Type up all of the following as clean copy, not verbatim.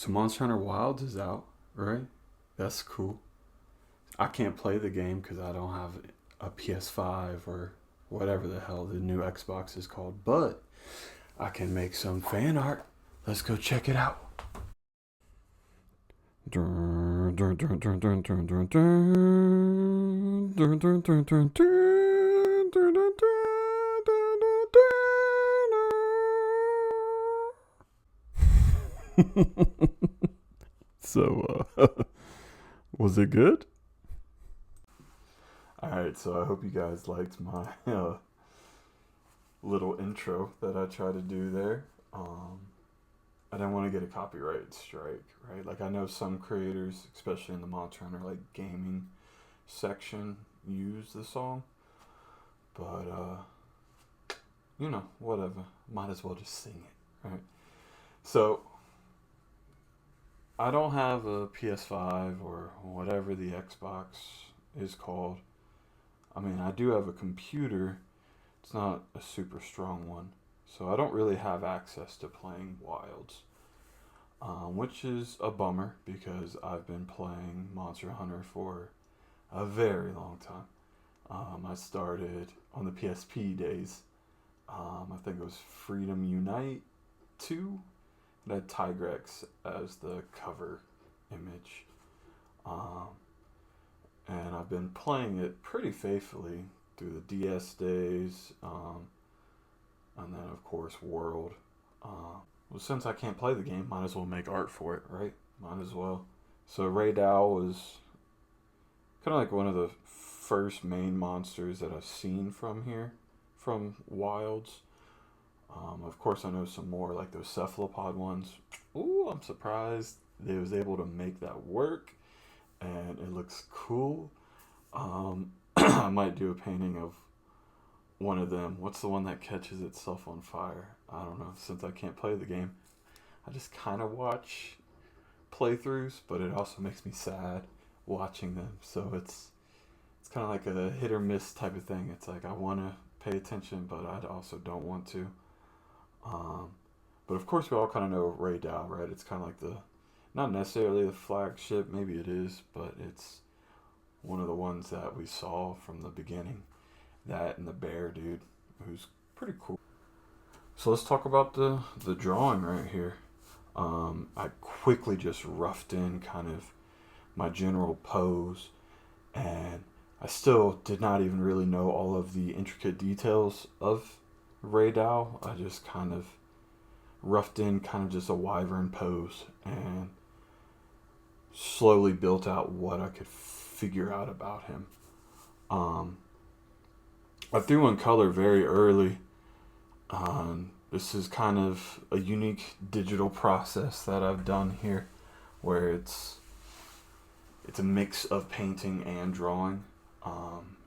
So Monster Hunter Wilds is out, right? That's cool. I can't play the game because I don't have a PS5 or whatever the hell the new Xbox is called, but I can make some fan art. Let's go check it out. So, was it good? Alright, so I hope you guys liked my little intro that I tried to do there. I didn't want to get a copyright strike, right? Like, I know some creators, especially in the Monster Hunter, like, gaming section, use the song. But, whatever. Might as well just sing it, right? So, I don't have a PS5 or whatever the Xbox is called. I mean, I do have a computer. It's not a super strong one. So I don't really have access to playing Wilds. Which is a bummer because I've been playing Monster Hunter for a very long time. I started on the PSP days. I think it was Freedom Unite 2. It had Tigrex as the cover image. And I've been playing it pretty faithfully through the DS days, and then of course World. Well, since I can't play the game, might as well make art for it, right? Might as well. So Rey Dau was kind of like one of the first main monsters that I've seen from here, from Wilds. Of course, I know some more, like those cephalopod ones. Ooh, I'm surprised they was able to make that work, and it looks cool. I might do a painting of one of them. What's the one that catches itself on fire? I don't know. Since I can't play the game, I just kind of watch playthroughs, but it also makes me sad watching them. So it's kind of like a hit or miss type of thing. It's like I want to pay attention, but I also don't want to. But of course, we all kind of know Rey Dau, right? It's kind of like not necessarily the flagship, maybe it is, but it's one of the ones that we saw from the beginning. That and the bear dude, who's pretty cool. So let's talk about the drawing right here. I quickly just roughed in kind of my general pose, and I still did not even really know all of the intricate details of Rey Dau. I just kind of roughed in kind of just a wyvern pose and slowly built out what I could figure out about him. I threw in color very early. This is kind of a unique digital process that I've done here, where it's a mix of painting and drawing.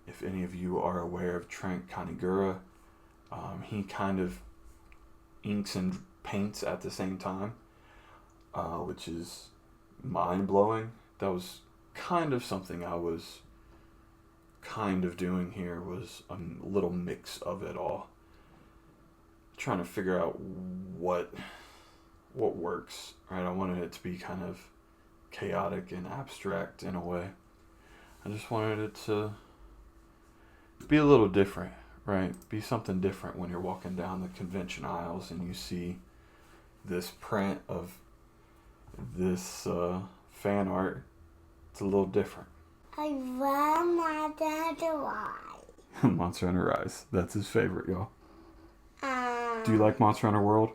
If any of you are aware of Trent Kanigura, he kind of inks and paints at the same time, which is mind-blowing. That was kind of something I was kind of doing here, was a little mix of it all. Trying to figure out what works, right? I wanted it to be kind of chaotic and abstract in a way. I just wanted it to be a little different, right? Be something different when you're walking down the convention aisles and you see this print of this fan art. It's a little different. I love Monster Hunter Rise. Monster Hunter Rise. That's his favorite, y'all. Do you like Monster Hunter World?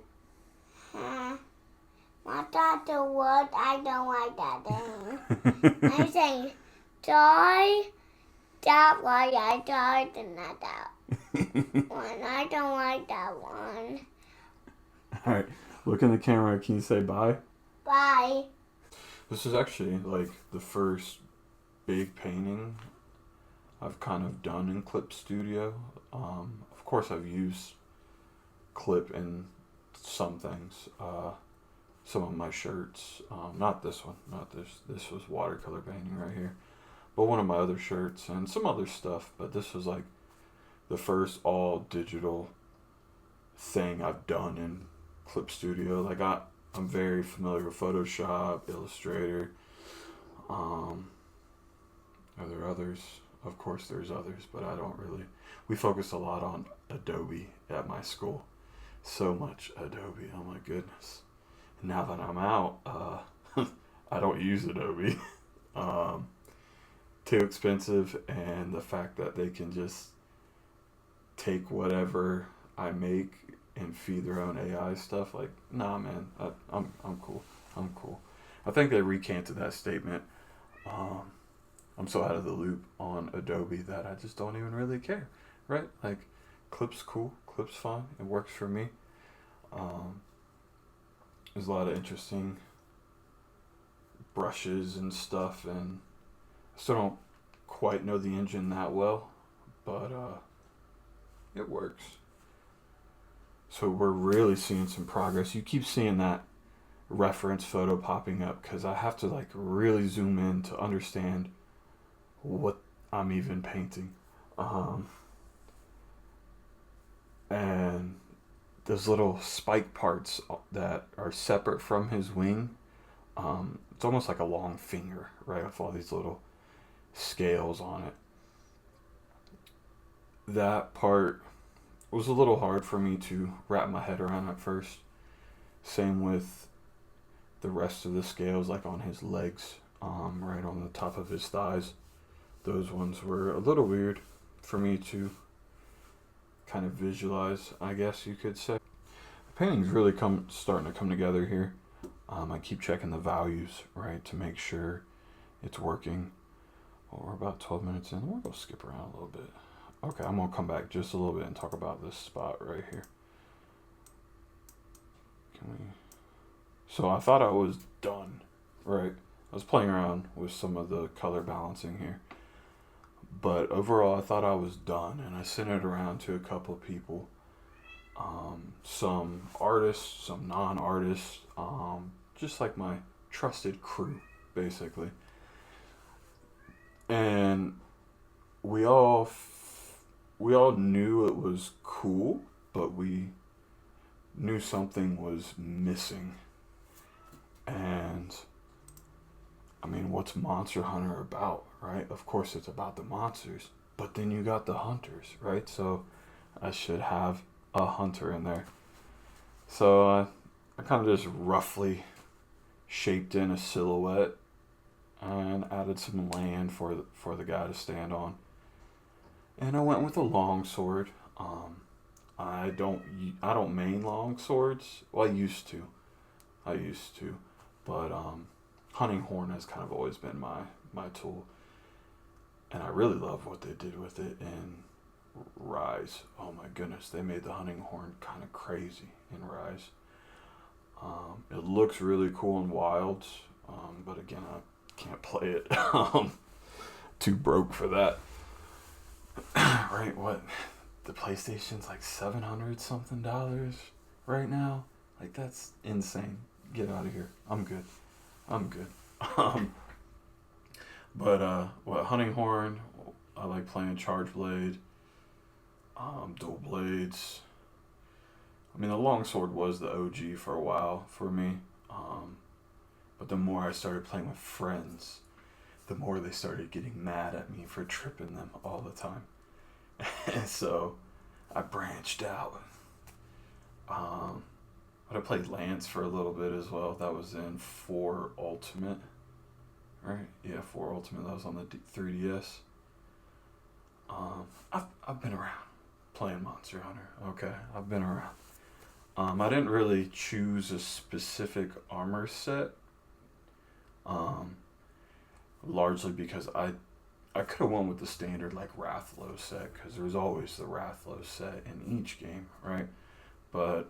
Monster Hunter World, I don't like that thing. I'm saying, die. That one, I died and not that one. I don't like that one. Alright, look in the camera. Can you say bye? Bye. This is actually like the first big painting I've kind of done in Clip Studio. Of course, I've used Clip in some things. Some of my shirts. Not this one. Not this. This was watercolor painting right here. But one of my other shirts and some other stuff. But this was like the first all digital thing I've done in Clip Studio. Like I'm very familiar with Photoshop, Illustrator. Are there others? Of course, there's others, but I don't really. We focus a lot on Adobe at my school. So much Adobe. Oh my goodness. Now that I'm out, I don't use Adobe. um, Too expensive, and the fact that they can just take whatever I make and feed their own AI stuff. Like, nah, man, I'm cool. I'm cool. I think they recanted that statement. Um, I'm so out of the loop on Adobe that I just don't even really care, right? Like, Clip's cool. Clip's fine. It works for me. Um, there's a lot of interesting brushes and stuff, and I still don't quite know the engine that well, but it works. So we're really seeing some progress. You keep seeing that reference photo popping up because I have to like really zoom in to understand what I'm even painting. And those little spike parts that are separate from his wing, it's almost like a long finger, right? With all these little scales on it. That part was a little hard for me to wrap my head around at first. Same with the rest of the scales, like on his legs, right on the top of his thighs. Those ones were a little weird for me to kind of visualize, I guess you could say. The painting's really starting to come together here. I keep checking the values, right, to make sure it's working. Well, we're about 12 minutes in. We'll go skip around a little bit. Okay, I'm gonna come back just a little bit and talk about this spot right here. So I thought I was done, right? I was playing around with some of the color balancing here, but overall I thought I was done, and I sent it around to a couple of people, some artists, some non-artists, just like my trusted crew, basically. And we all knew it was cool, but we knew something was missing. And I mean, what's Monster Hunter about, right? Of course it's about the monsters, but then you got the hunters, right? So I should have a hunter in there. So I kind of just roughly shaped in a silhouette and added some land for the guy to stand on. And I went with a long sword. I don't main long swords. Well, I used to, but hunting horn has kind of always been my tool. And I really love what they did with it in Rise. Oh my goodness, they made the hunting horn kind of crazy in Rise. It looks really cool in Wilds, but again, I can't play it. Too broke for that. Right? What? The PlayStation's like $700 something right now. Like, that's insane. Get out of here. I'm good. But hunting horn. I like playing charge blade. Dual blades. I mean, the longsword was the OG for a while for me. But the more I started playing with friends, the more they started getting mad at me for tripping them all the time. And so I branched out. But I played Lance for a little bit as well. That was in 4 Ultimate. Right? Yeah, 4 Ultimate. That was on the 3DS. I've been around playing Monster Hunter. Okay, I've been around. I didn't really choose a specific armor set. Largely because I could have won with the standard like Rathlow set, because there's always the Rathlow set in each game, right? But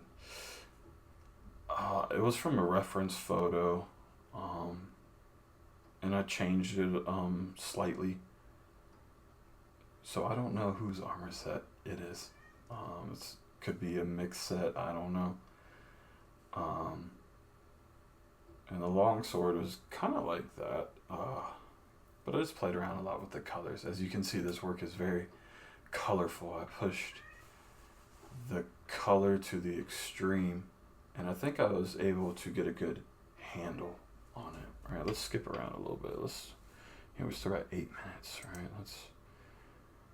it was from a reference photo, and I changed it slightly. So I don't know whose armor set it is. It could be a mixed set. I don't know. And the longsword was kind of like that. But I just played around a lot with the colors. As you can see, this work is very colorful. I pushed the color to the extreme and I think I was able to get a good handle on it. All right, let's skip around a little bit. We're still at 8 minutes, right?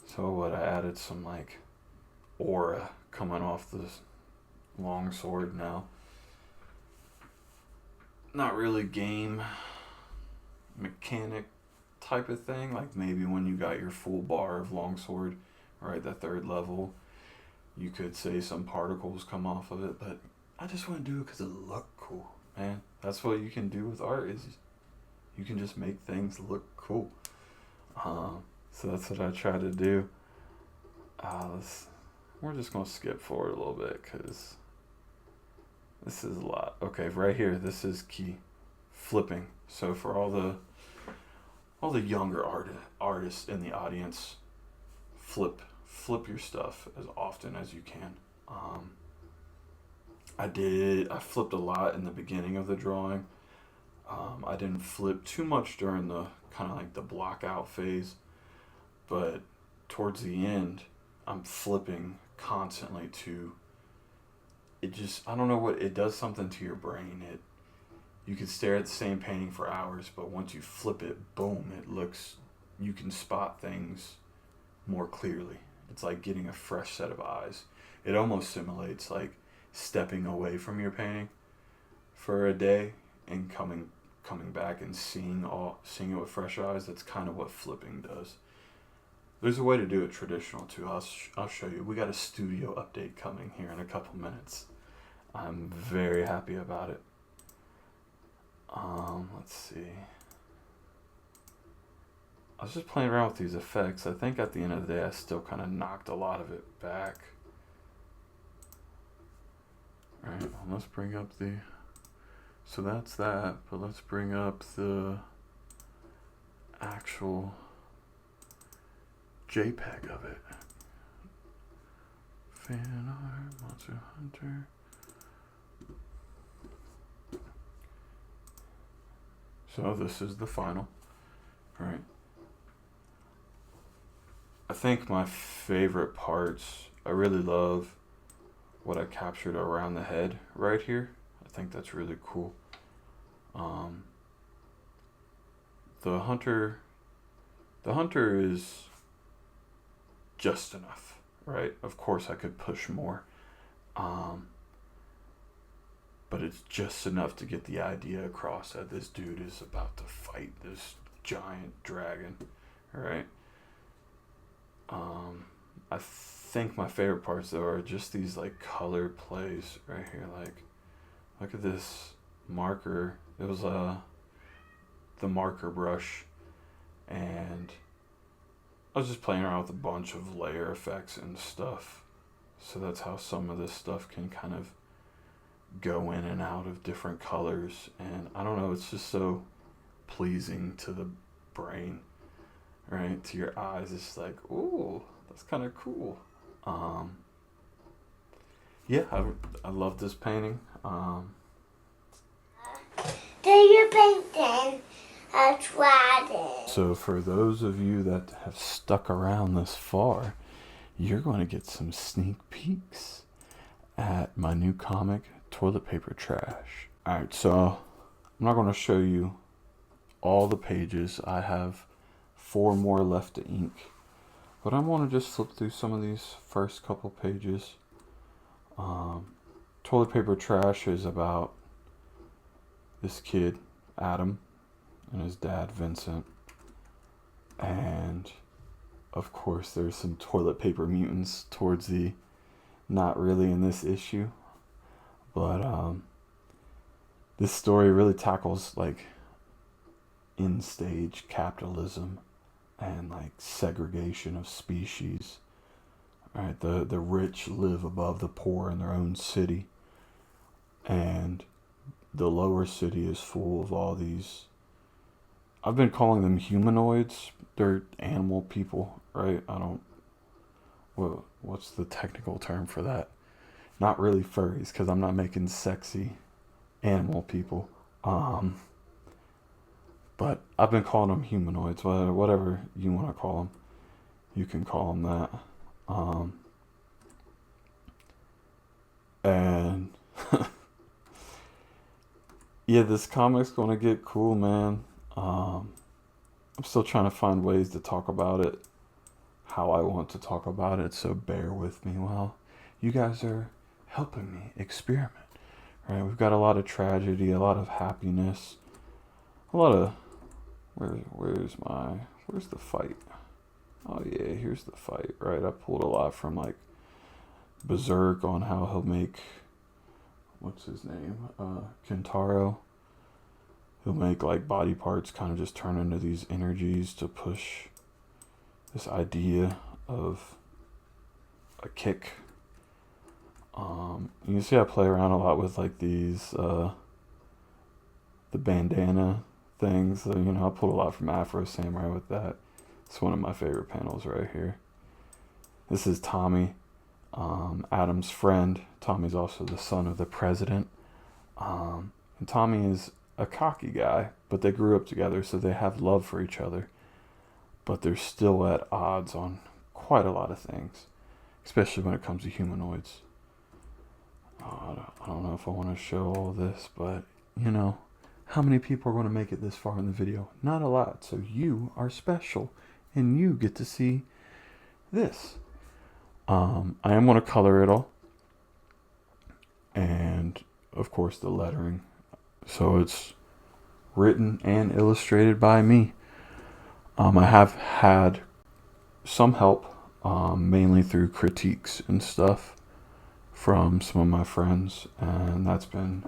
So what, I added some like aura coming off this long sword now. Not really game mechanic type of thing, like maybe when you got your full bar of longsword, right, that 3rd level, you could say some particles come off of it, but I just want to do it because it looked cool, man. That's what you can do with art, is you can just make things look cool. So that's what I try to do. We're just going to skip forward a little bit because this is a lot. Okay, right here, this is key. Flipping. So for all the younger artists in the audience, flip your stuff as often as you can. I flipped a lot in the beginning of the drawing. I didn't flip too much during the kind of like the block out phase, but towards the end, I'm flipping constantly I don't know what, it does something to your brain. You could stare at the same painting for hours, but once you flip it, boom, you can spot things more clearly. It's like getting a fresh set of eyes. It almost simulates like stepping away from your painting for a day and coming back and seeing it with fresh eyes. That's kind of what flipping does. There's a way to do it traditional too. I'll show you. We got a studio update coming here in a couple minutes. I'm very happy about it. Let's see. I was just playing around with these effects. I think at the end of the day, I still kind of knocked a lot of it back. All right, well, let's bring up so that's that, but let's bring up the actual JPEG of it. Fan art, Monster Hunter. So this is the final, right? I think my favorite parts, I really love what I captured around the head right here. I think that's really cool. The hunter is just enough, right? Of course I could push more, but it's just enough to get the idea across that this dude is about to fight this giant dragon, right? I think my favorite parts though are just these like color plays right here. Like, look at this marker. It was the marker brush, and I was just playing around with a bunch of layer effects and stuff. So that's how some of this stuff can kind of go in and out of different colors, and I don't know, it's just so pleasing to the brain, right? To your eyes, it's like, ooh, that's kind of cool. Yeah, I love this painting. Do you painting a dragon? So for those of you that have stuck around this far, you're going to get some sneak peeks at my new comic, Toilet Paper Trash. Alright, so I'm not going to show you all the pages. I have 4 more left to ink, but I want to just flip through some of these first couple pages. Toilet Paper Trash is about this kid, Adam, and his dad, Vincent. And of course there's some toilet paper mutants towards the, not really in this issue, but this story really tackles like in stage capitalism and like segregation of species. Right, the rich live above the poor in their own city, and the lower city is full of all these, I've been calling them humanoids. They're animal people, right? What's the technical term for that? Not really furries, because I'm not making sexy animal people. But I've been calling them humanoids. Whatever you want to call them, you can call them that. And Yeah, this comic's gonna get cool, man. I'm still trying to find ways to talk about it how I want to talk about it, so bear with me while you guys are helping me experiment. Right? We've got a lot of tragedy, a lot of happiness, a lot of where's the fight? Oh yeah, here's the fight. Right, I pulled a lot from like Berserk on how he'll make what's his name, Kentaro. He'll make like body parts kind of just turn into these energies to push this idea of a kick. You can see I play around a lot with like these the bandana things. So, you know, I pulled a lot from Afro Samurai with that. It's one of my favorite panels right here. This is Tommy, Adam's friend. Tommy's also the son of the president. And Tommy is a cocky guy, but they grew up together, so they have love for each other. But they're still at odds on quite a lot of things, especially when it comes to humanoids. I don't know if I want to show all this, but you know, how many people are going to make it this far in the video? Not a lot. So you are special, and you get to see this. I am going to color it all, and of course the lettering. So it's written and illustrated by me. I have had some help, mainly through critiques and stuff from some of my friends, and that's been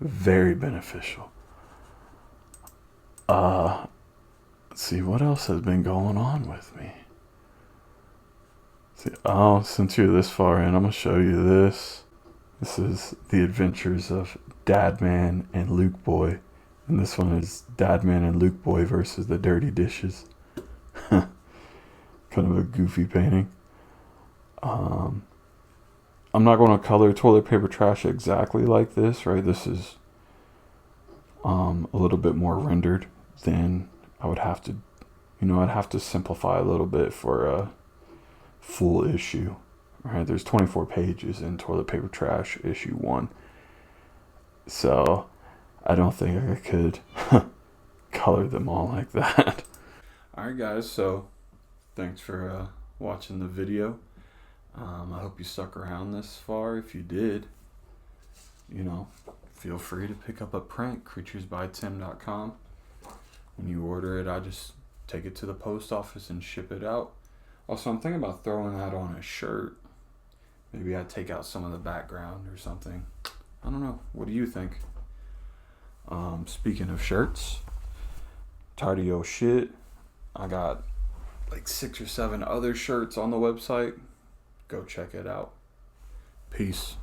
very beneficial. Let's see, what else has been going on with me? Since you're this far in, I'm going to show you this. This is the adventures of Dadman and Luke Boy. And this one is Dadman and Luke Boy versus the Dirty Dishes. Kind of a goofy painting. I'm not going to color toilet paper trash exactly like this, right? This is a little bit more rendered than I would have to, I'd have to simplify a little bit for a full issue, right? There's 24 pages in Toilet Paper Trash issue 1. So I don't think I could color them all like that. Alright guys, so thanks for watching the video. I hope you stuck around this far. If you did, feel free to pick up a print, creaturesbytim.com. When you order it, I just take it to the post office and ship it out. Also, I'm thinking about throwing that on a shirt. Maybe I take out some of the background or something. I don't know. What do you think? Speaking of shirts, tired of your shit. I got like 6 or 7 other shirts on the website. Go check it out. Peace.